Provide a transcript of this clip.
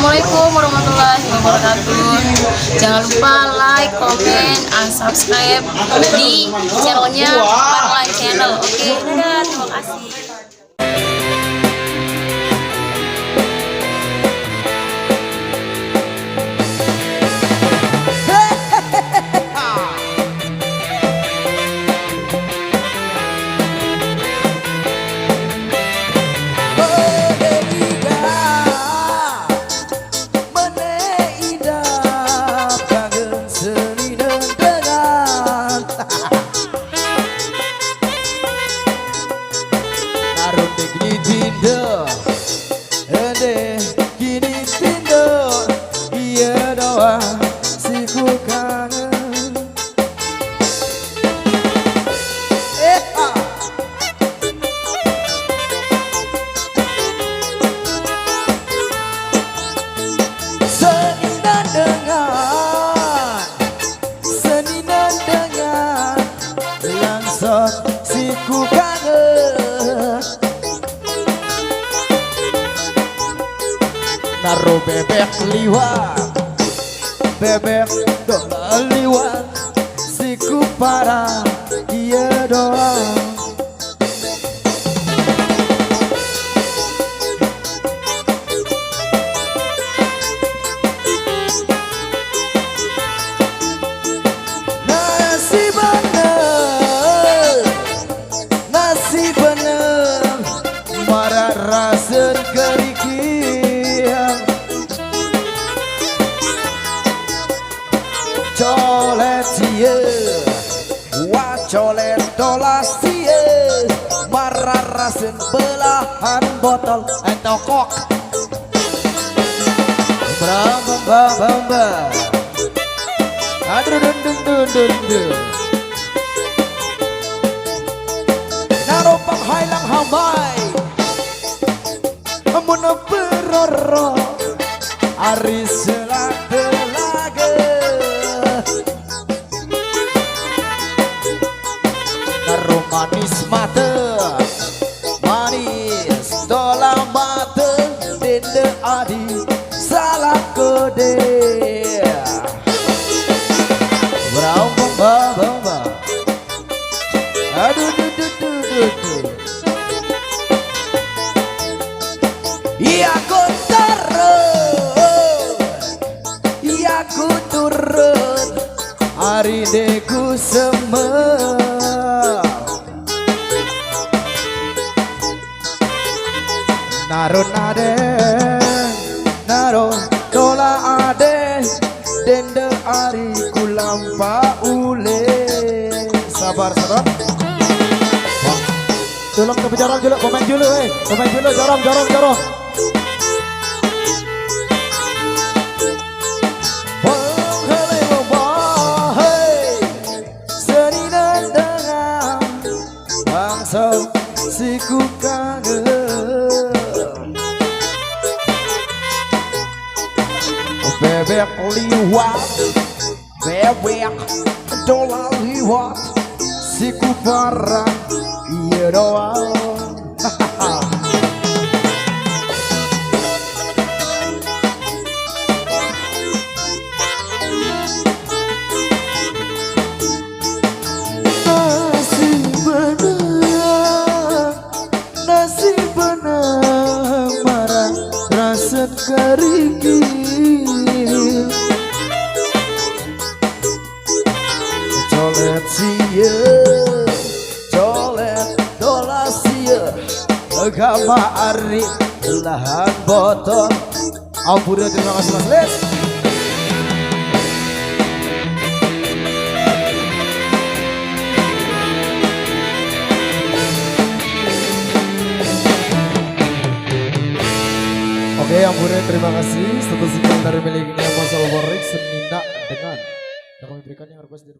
Assalamualaikum warahmatullahi wabarakatuh. Jangan lupa like, comment, and subscribe di channelnya Parline Channel. Oke, dadah, terima kasih. Siku kangen naruh bebek liwat doa liwat siku parah iya doang. Rasen kerikian colet cie wah colet dolas cie marah rasen belahan botol entokok bamba aduh dun naro penghailang hamai muna beroro ari selak telaga karo manis mata manis dola mata dende adi salah kode bamba aduh iya ku turun hari deku semel naron ade naron dola ade dende hari ku lampa ule sabar tolong ke jarang dulu komen dulu jarang siku kangen bebek liwat bebek dolar liwat siku parah iya doang. Keringin colet sia colet dola sia agama ari lahan botol ampura. Terima kasih Mas Les. Oke, ampun, terima kasih. Satu sekian dari miliknya Mas Alvarik Senina dengan yang kami berikan yang request dari